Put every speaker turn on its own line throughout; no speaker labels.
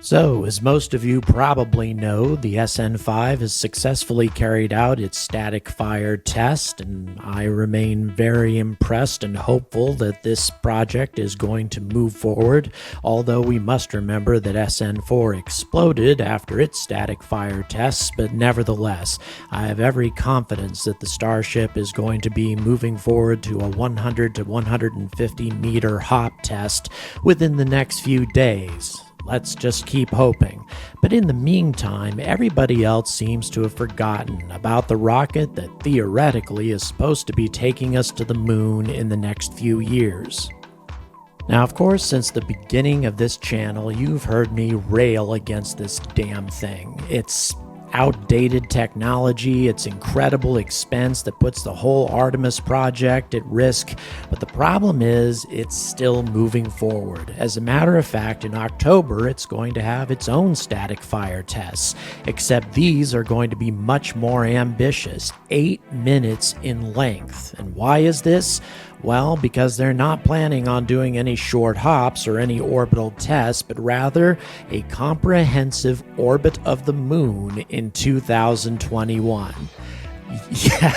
So, as most of you probably know, the SN5 has successfully carried out its static fire test, and I remain very impressed and hopeful that this project is going to move forward, although we must remember that SN4 exploded after its static fire tests, but nevertheless, I have every confidence that the Starship is going to be moving forward to a 100 to 150 meter hop test within the next few days. Let's just keep hoping. But in the meantime, everybody else seems to have forgotten about the rocket that theoretically is supposed to be taking us to the moon in the next few years. Now, of course, since the beginning of this channel, you've heard me rail against this damn thing. It's outdated technology, it's incredible expense that puts the whole Artemis project at risk, but the problem is it's still moving forward. As a matter of fact, in October, it's going to have its own static fire tests, except these are going to be much more ambitious, 8 minutes in length. And why is this? Well, because they're not planning on doing any short hops or any orbital tests, but rather a comprehensive orbit of the moon in 2021. Yeah.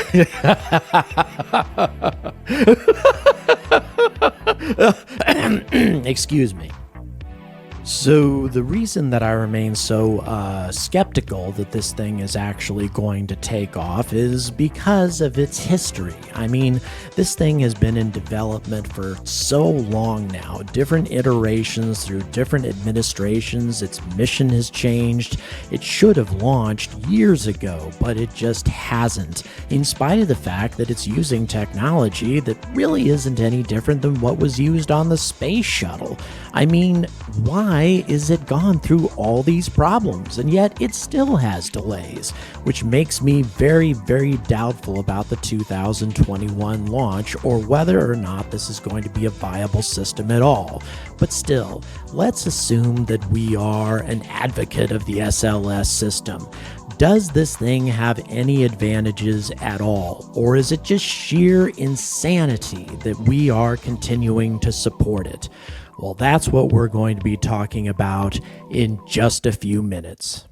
Excuse me. So the reason that I remain so skeptical that this thing is actually going to take off is because of its history. I mean, this thing has been in development for so long now, different iterations through different administrations. Its mission has changed. It should have launched years ago, but it just hasn't, in spite of the fact that it's using technology that really isn't any different than what was used on the space shuttle. I mean, why is it gone through all these problems, and yet it still has delays, which makes me very, very doubtful about the 2021 launch, or whether or not this is going to be a viable system at all. But still, let's assume that we are an advocate of the SLS system. Does this thing have any advantages at all, or is it just sheer insanity that we are continuing to support it? Well, that's what we're going to be talking about in just a few minutes.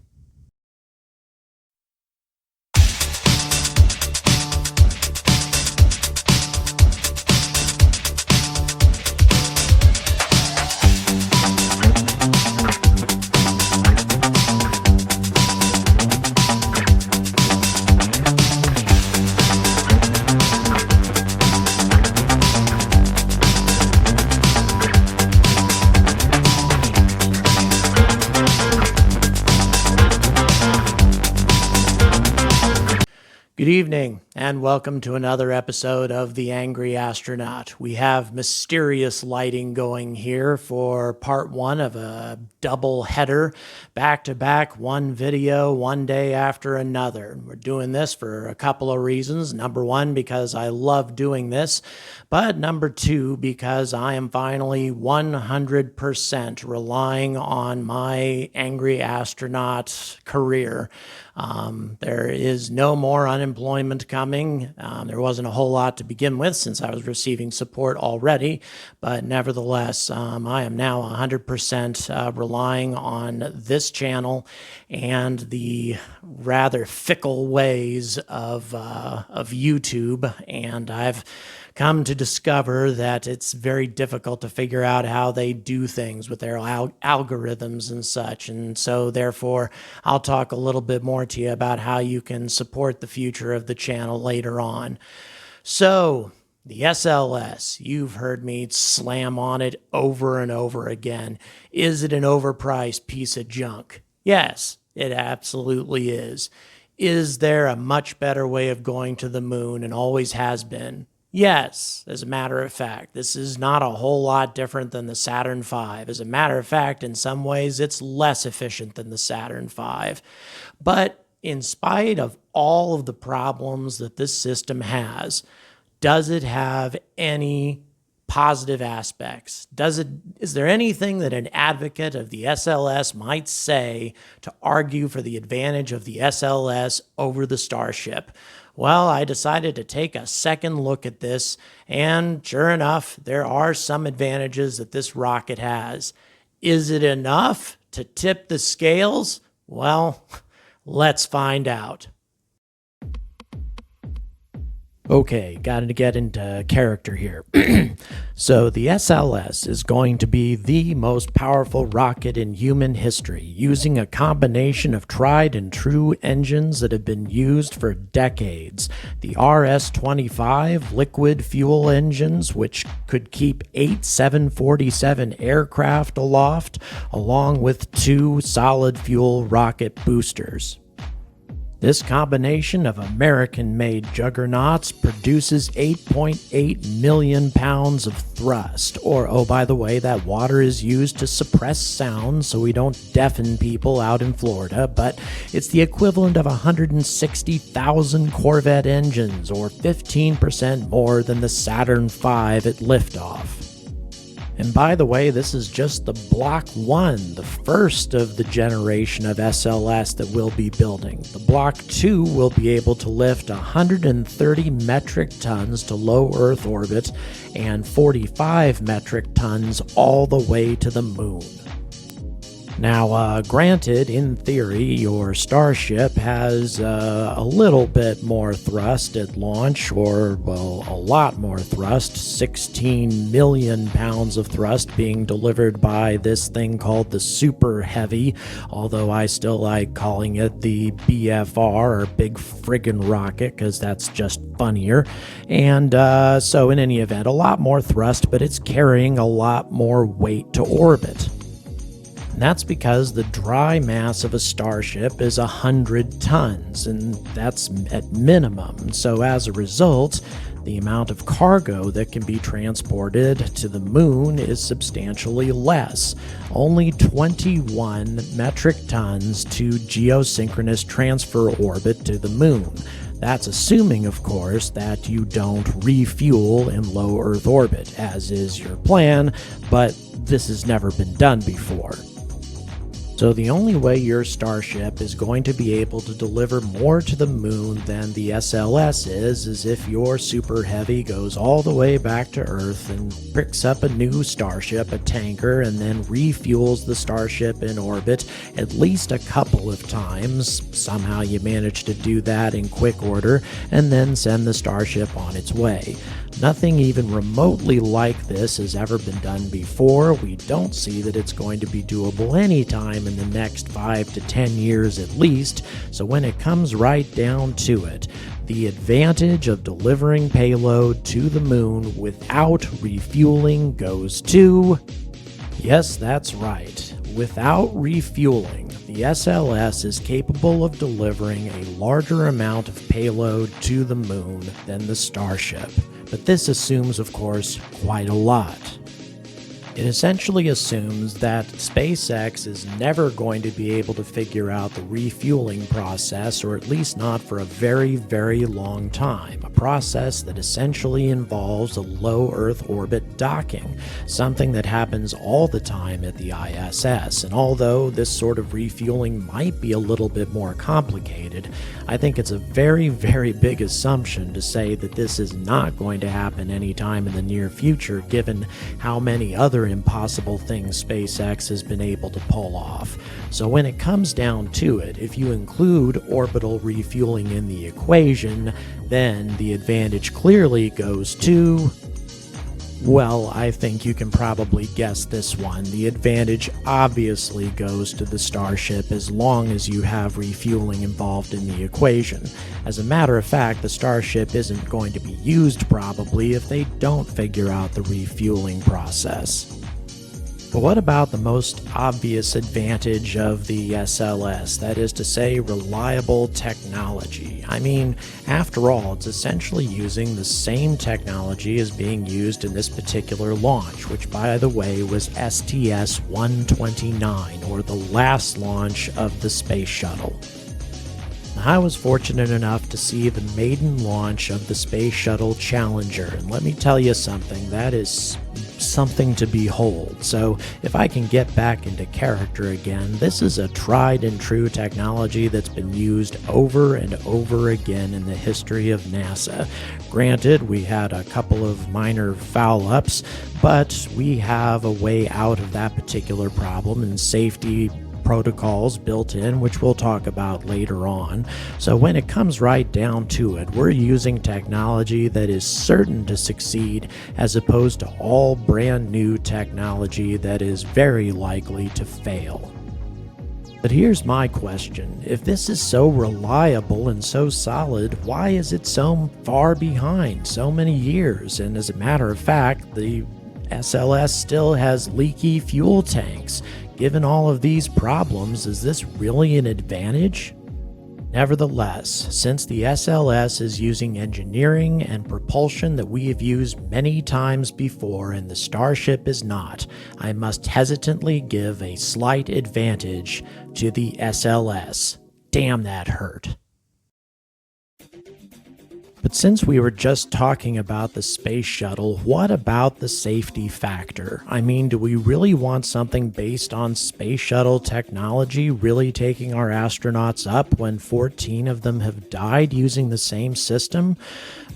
Good evening, and welcome to another episode of The Angry Astronaut. We have mysterious lighting going here for part one of a double header, back-to-back, one video, one day after another. We're doing this for a couple of reasons. Number one, because I love doing this, but number two, because I am finally 100% relying on my Angry Astronaut career. There is no more unemployment coming. There wasn't a whole lot to begin with since I was receiving support already, but nevertheless, I am now 100% relying on this channel and the rather fickle ways of YouTube, and I've come to discover that it's very difficult to figure out how they do things with their algorithms and such. And so therefore, I'll talk a little bit more to you about how you can support the future of the channel later on. So the SLS, you've heard me slam on it over and over again. Is it an overpriced piece of junk? Yes, it absolutely is. Is there a much better way of going to the moon, and always has been? Yes, as a matter of fact, this is not a whole lot different than the Saturn V. As a matter of fact, in some ways, it's less efficient than the Saturn V. But in spite of all of the problems that this system has, does it have any positive aspects? Is there anything that an advocate of the SLS might say to argue for the advantage of the SLS over the Starship? Well, I decided to take a second look at this, and sure enough, there are some advantages that this rocket has. Is it enough to tip the scales? Well, let's find out. Okay, got to get into character here. So the SLS is going to be the most powerful rocket in human history, using a combination of tried and true engines that have been used for decades. The RS-25 liquid fuel engines, which could keep 8 747 aircraft aloft, along with 2 solid fuel rocket boosters. This combination of American-made juggernauts produces 8.8 million pounds of thrust. Or, oh, by the way, that water is used to suppress sound so we don't deafen people out in Florida, but it's the equivalent of 160,000 Corvette engines, or 15% more than the Saturn V at liftoff. And by the way, this is just the Block 1, the first of the generation of SLS that we'll be building. The Block 2 will be able to lift 130 metric tons to low Earth orbit and 45 metric tons all the way to the moon. Now, granted, in theory, your Starship has a little bit more thrust at launch, or, well, a lot more thrust, 16 million pounds of thrust being delivered by this thing called the Super Heavy, although I still like calling it the BFR, or Big Friggin' Rocket, because that's just funnier. And so in any event, a lot more thrust, but it's carrying a lot more weight to orbit. And that's because the dry mass of a Starship is 100 tons, and that's at minimum. So as a result, the amount of cargo that can be transported to the moon is substantially less. Only 21 metric tons to geosynchronous transfer orbit to the moon. That's assuming, of course, that you don't refuel in low Earth orbit, as is your plan, but this has never been done before. So the only way your Starship is going to be able to deliver more to the moon than the SLS is if your Super Heavy goes all the way back to Earth and picks up a new Starship, a tanker, and then refuels the Starship in orbit at least a couple of times. Somehow you manage to do that in quick order, and then send the Starship on its way. Nothing even remotely like this has ever been done before. We don't see that it's going to be doable anytime in the next 5 to 10 years at least. So when it comes right down to it, the advantage of delivering payload to the moon without refueling goes to... Yes, that's right. Without refueling, the SLS is capable of delivering a larger amount of payload to the moon than the Starship. But this assumes, of course, quite a lot. It essentially assumes that SpaceX is never going to be able to figure out the refueling process, or at least not for a very, very long time. A process that essentially involves a low Earth orbit docking, something that happens all the time at the ISS. And although this sort of refueling might be a little bit more complicated, I think it's a very, very big assumption to say that this is not going to happen anytime in the near future, given how many other impossible things SpaceX has been able to pull off. So when it comes down to it, if you include orbital refueling in the equation, then the advantage clearly goes to... Well, I think you can probably guess this one. The advantage obviously goes to the Starship as long as you have refueling involved in the equation. As a matter of fact, the Starship isn't going to be used probably if they don't figure out the refueling process. But what about the most obvious advantage of the SLS, that is to say, reliable technology? I mean, after all, it's essentially using the same technology as being used in this particular launch, which, by the way, was STS-129, or the last launch of the Space Shuttle. I was fortunate enough to see the maiden launch of the Space Shuttle Challenger, and let me tell you something, that is something to behold. So if I can get back into character again, this is a tried and true technology that's been used over and over again in the history of NASA. Granted, we had a couple of minor foul-ups, but we have a way out of that particular problem, and safety protocols built in, which we'll talk about later on. So when it comes right down to it, we're using technology that is certain to succeed as opposed to all brand new technology that is very likely to fail. But here's my question. If this is so reliable and so solid, why is it so far behind so many years? And as a matter of fact, the SLS still has leaky fuel tanks. Given all of these problems, is this really an advantage? Nevertheless, since the SLS is using engineering and propulsion that we have used many times before and the Starship is not, I must hesitantly give a slight advantage to the SLS. Damn, that hurt. But since we were just talking about the space shuttle, what about the safety factor? I mean, do we really want something based on space shuttle technology really taking our astronauts up when 14 of them have died using the same system?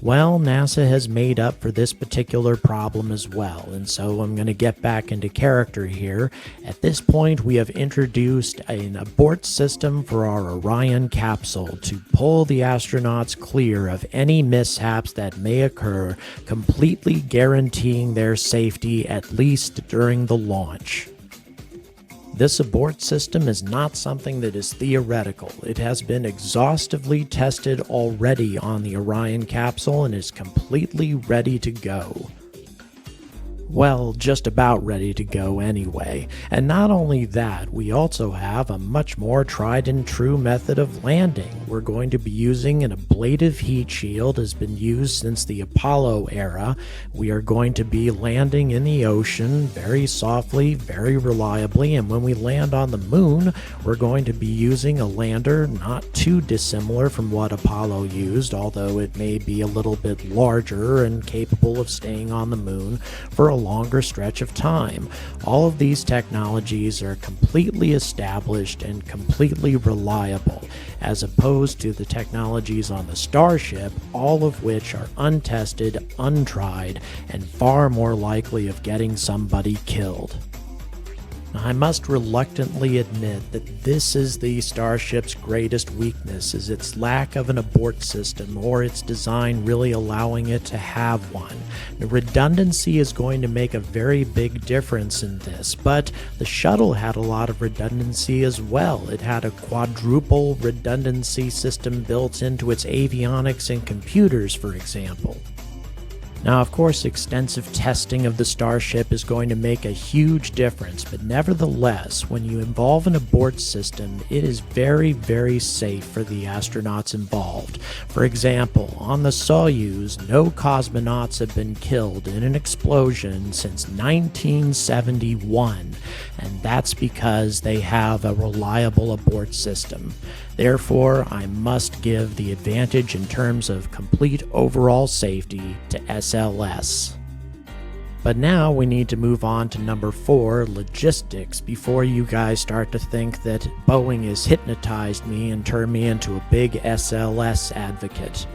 Well, NASA has made up for this particular problem as well, and so I'm going to get back into character here. At this point, we have introduced an abort system for our Orion capsule to pull the astronauts clear of any mishaps that may occur, completely guaranteeing their safety at least during the launch. This abort system is not something that is theoretical. It has been exhaustively tested already on the Orion capsule and is completely ready to go. Well, just about ready to go anyway. And not only that, we also have a much more tried and true method of landing. We're going to be using an ablative heat shield, has been used since the Apollo era. We are going to be landing in the ocean very softly, very reliably, and when we land on the moon, we're going to be using a lander not too dissimilar from what Apollo used, although it may be a little bit larger and capable of staying on the moon for a longer stretch of time. All of these technologies are completely established and completely reliable, as opposed to the technologies on the Starship, all of which are untested, untried, and far more likely of getting somebody killed. I must reluctantly admit that this is the Starship's greatest weakness, is its lack of an abort system, or its design really allowing it to have one. The redundancy is going to make a very big difference in this, but the shuttle had a lot of redundancy as well. It had a quadruple redundancy system built into its avionics and computers, for example. Now, of course, extensive testing of the Starship is going to make a huge difference, but nevertheless, when you involve an abort system, it is very, very safe for the astronauts involved. For example, on the Soyuz, no cosmonauts have been killed in an explosion since 1971, and that's because they have a reliable abort system. Therefore, I must give the advantage in terms of complete overall safety to SLS. But now we need to move on to number 4, logistics, before you guys start to think that Boeing has hypnotized me and turned me into a big SLS advocate.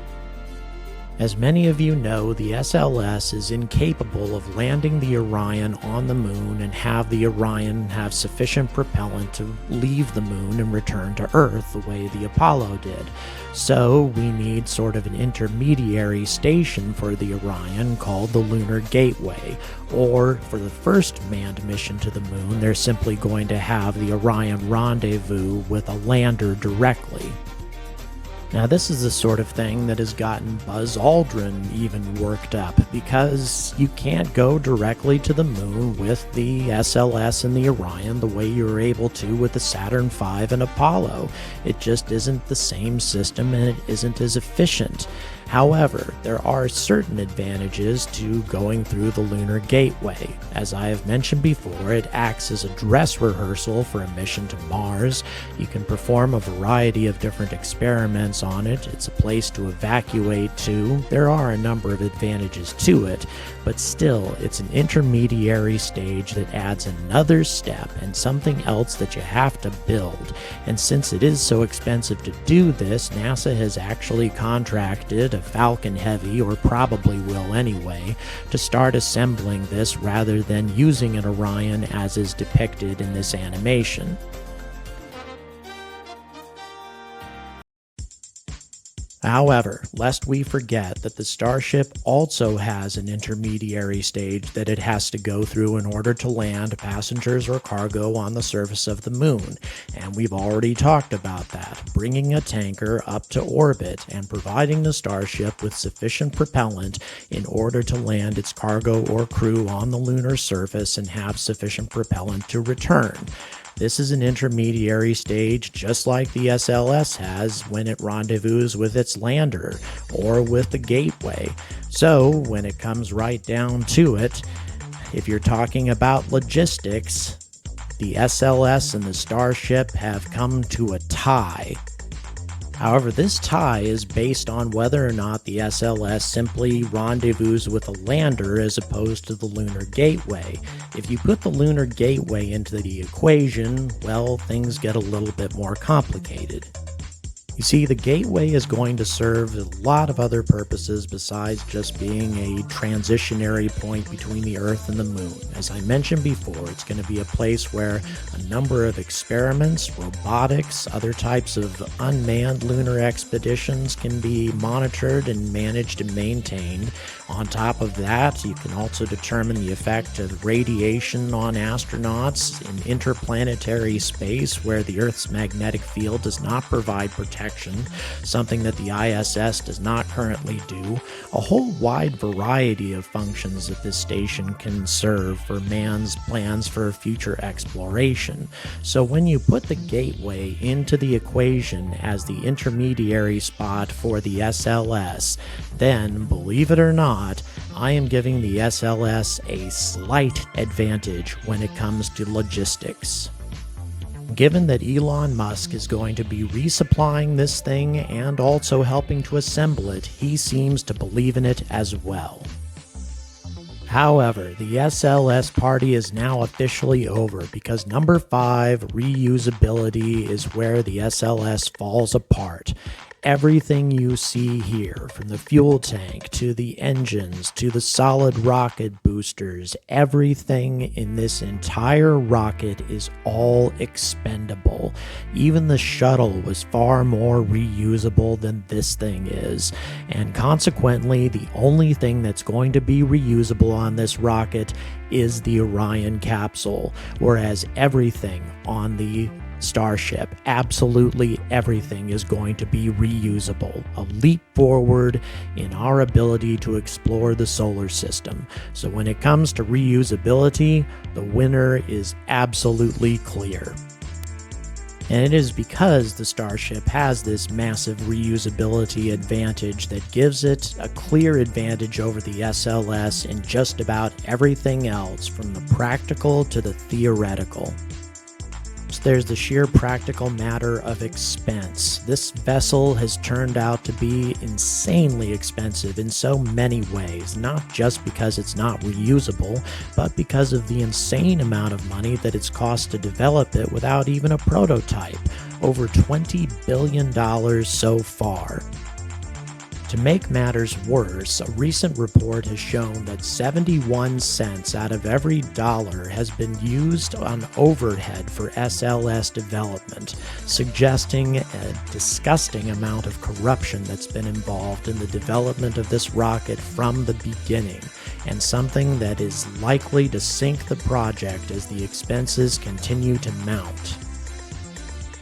As many of you know, the SLS is incapable of landing the Orion on the moon and have the Orion have sufficient propellant to leave the moon and return to Earth the way the Apollo did. So we need sort of an intermediary station for the Orion called the Lunar Gateway, or for the first manned mission to the moon, they're simply going to have the Orion rendezvous with a lander directly. Now, this is the sort of thing that has gotten Buzz Aldrin even worked up, because you can't go directly to the moon with the SLS and the Orion the way you were able to with the Saturn V and Apollo. It just isn't the same system, and it isn't as efficient. However, there are certain advantages to going through the Lunar Gateway. As I have mentioned before, it acts as a dress rehearsal for a mission to Mars. You can perform a variety of different experiments on it. It's a place to evacuate to. There are a number of advantages to it, but still, it's an intermediary stage that adds another step and something else that you have to build. And since it is so expensive to do this, NASA has actually contracted a Falcon Heavy, or probably will anyway, to start assembling this rather than using an Orion as is depicted in this animation. However, lest we forget that the Starship also has an intermediary stage that it has to go through in order to land passengers or cargo on the surface of the moon, and we've already talked about that, bringing a tanker up to orbit and providing the Starship with sufficient propellant in order to land its cargo or crew on the lunar surface and have sufficient propellant to return. This is an intermediary stage just like the SLS has when it rendezvous with its lander or with the gateway. So when it comes right down to it, if you're talking about logistics, the SLS and the Starship have come to a tie. However, this tie is based on whether or not the SLS simply rendezvous with a lander as opposed to the lunar gateway. If you put the lunar gateway into the equation, well, things get a little bit more complicated. You see, the gateway is going to serve a lot of other purposes besides just being a transitionary point between the Earth and the Moon. As I mentioned before, it's going to be a place where a number of experiments, robotics, other types of unmanned lunar expeditions can be monitored and managed and maintained. On top of that, you can also determine the effect of radiation on astronauts in interplanetary space where the Earth's magnetic field does not provide protection, something that the ISS does not currently do. A whole wide variety of functions that this station can serve for man's plans for future exploration. So when you put the gateway into the equation as the intermediary spot for the SLS, then, believe it or not, I am giving the SLS a slight advantage when it comes to logistics. Given that Elon Musk is going to be resupplying this thing and also helping to assemble it, he seems to believe in it as well. However, the SLS party is now officially over because number 5, reusability, is where the SLS falls apart. Everything you see here, from the fuel tank to the engines to the solid rocket boosters, everything in this entire rocket is all expendable. Even the shuttle was far more reusable than this thing is, and consequently, the only thing that's going to be reusable on this rocket is the Orion capsule, whereas everything on the Starship, absolutely everything, is going to be reusable. A leap forward in our ability to explore the solar system. So when it comes to reusability, the winner is absolutely clear. And it is because the Starship has this massive reusability advantage that gives it a clear advantage over the SLS in just about everything else, from the practical to the theoretical. There's the sheer practical matter of expense. This vessel has turned out to be insanely expensive in so many ways, not just because it's not reusable, but because of the insane amount of money that it's cost to develop it without even a prototype. Over $20 billion so far. To make matters worse, a recent report has shown that 71 cents out of every dollar has been used on overhead for SLS development, suggesting a disgusting amount of corruption that's been involved in the development of this rocket from the beginning, and something that is likely to sink the project as the expenses continue to mount.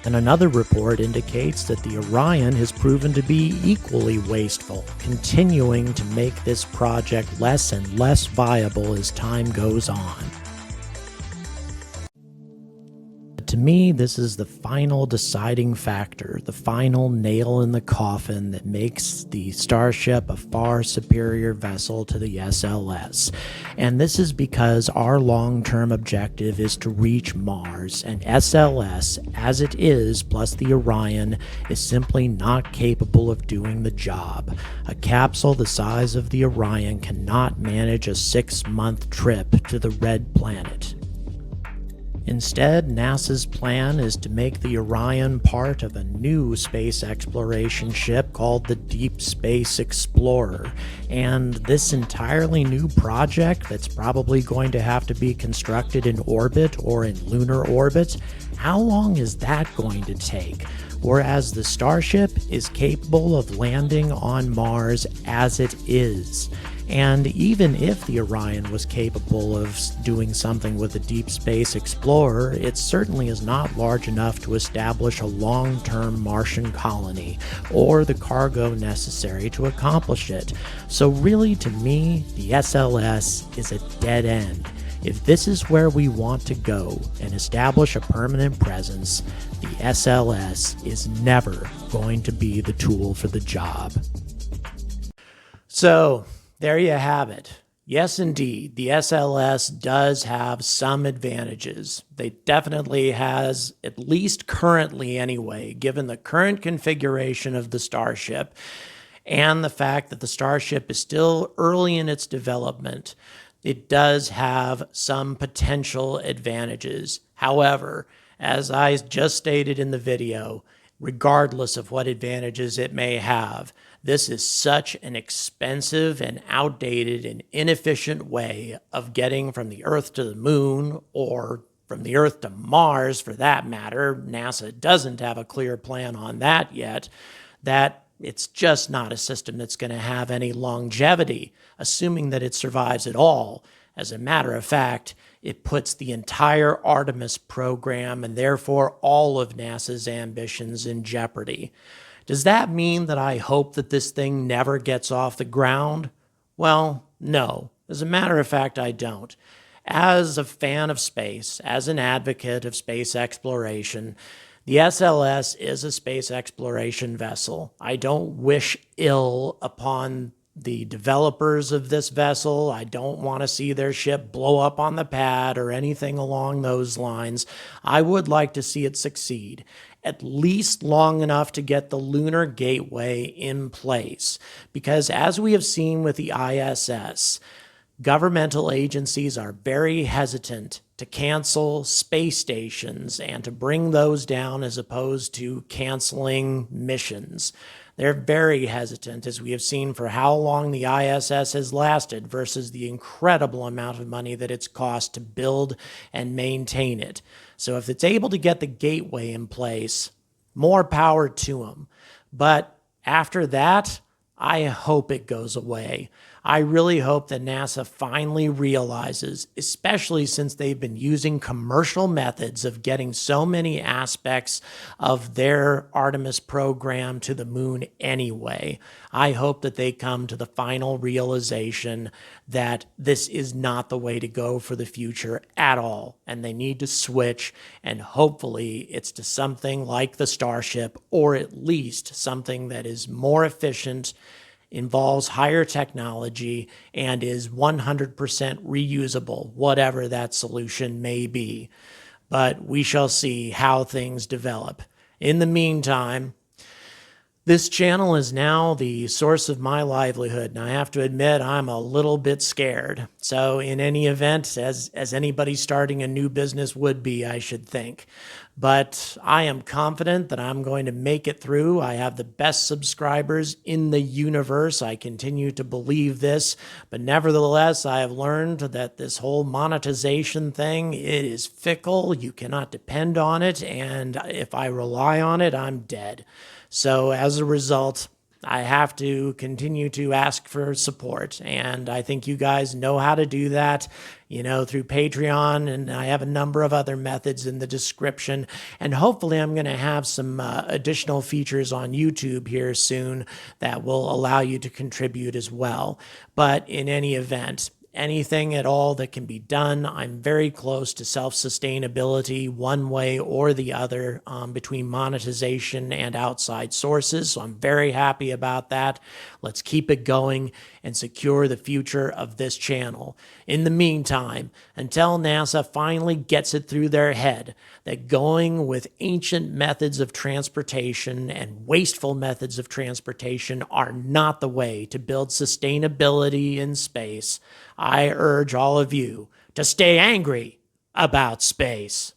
And another report indicates that the Orion has proven to be equally wasteful, continuing to make this project less and less viable as time goes on. To me, this is the final deciding factor, the final nail in the coffin that makes the Starship a far superior vessel to the SLS. And this is because our long-term objective is to reach Mars, and SLS, as it is, plus the Orion, is simply not capable of doing the job. A capsule the size of the Orion cannot manage a 6-month trip to the Red Planet. Instead, NASA's plan is to make the Orion part of a new space exploration ship called the Deep Space Explorer, and this entirely new project that's probably going to have to be constructed in orbit or in lunar orbit, how long is that going to take? whereas the Starship is capable of landing on Mars as it is. And even if the Orion was capable of doing something with a Deep Space Explorer, it certainly is not large enough to establish a long-term Martian colony or the cargo necessary to accomplish it. So really, to me, the SLS is a dead end. If this is where we want to go and establish a permanent presence, the SLS is never going to be the tool for the job. So, there you have it. Yes, indeed, the SLS does have some advantages. They definitely has, at least currently anyway, given the current configuration of the Starship and the fact that the Starship is still early in its development, it does have some potential advantages. However, as I just stated in the video, regardless of what advantages it may have, this is such an expensive and outdated and inefficient way of getting from the Earth to the Moon, or from the Earth to Mars for that matter. NASA doesn't have a clear plan on that yet, that it's just not a system that's going to have any longevity, assuming that it survives at all. As a matter of fact, it puts the entire Artemis program and therefore all of NASA's ambitions in jeopardy. Does that mean that I hope that this thing never gets off the ground? Well, no. As a matter of fact, I don't. As a fan of space, as an advocate of space exploration, the SLS is a space exploration vessel. I don't wish ill upon the developers of this vessel. I don't want to see their ship blow up on the pad or anything along those lines. I would like to see it succeed, at least long enough to get the lunar gateway in place. Because as we have seen with the ISS, governmental agencies are very hesitant to cancel space stations and to bring those down as opposed to canceling missions. They're very hesitant, as we have seen for how long the ISS has lasted versus the incredible amount of money that it's cost to build and maintain it. So if it's able to get the gateway in place, more power to them. But after that, I hope it goes away. I really hope that NASA finally realizes, especially since they've been using commercial methods of getting so many aspects of their Artemis program to the moon anyway. I hope that they come to the final realization that this is not the way to go for the future at all, and they need to switch, and hopefully it's to something like the Starship, or at least something that is more efficient, involves higher technology, and is 100% reusable, whatever that solution may be. But we shall see how things develop. In the meantime, this channel is now the source of my livelihood, and I have to admit I'm a little bit scared. So in any event, as anybody starting a new business would be, I should think. But I am confident that I'm going to make it through. I have the best subscribers in the universe. I continue to believe this, but nevertheless, I have learned that this whole monetization thing, it is fickle. You cannot depend on it, and if I rely on it, I'm dead. So as a result, I have to continue to ask for support, and I think you guys know how to do that, through Patreon, and I have a number of other methods in the description, and hopefully I'm going to have some additional features on YouTube here soon that will allow you to contribute as well. But in any event, anything at all that can be done, I'm very close to self-sustainability one way or the other, between monetization and outside sources. So I'm very happy about that. Let's keep it going and secure the future of this channel. In the meantime, until NASA finally gets it through their head that going with ancient methods of transportation and wasteful methods of transportation are not the way to build sustainability in space, I urge all of you to stay angry about space.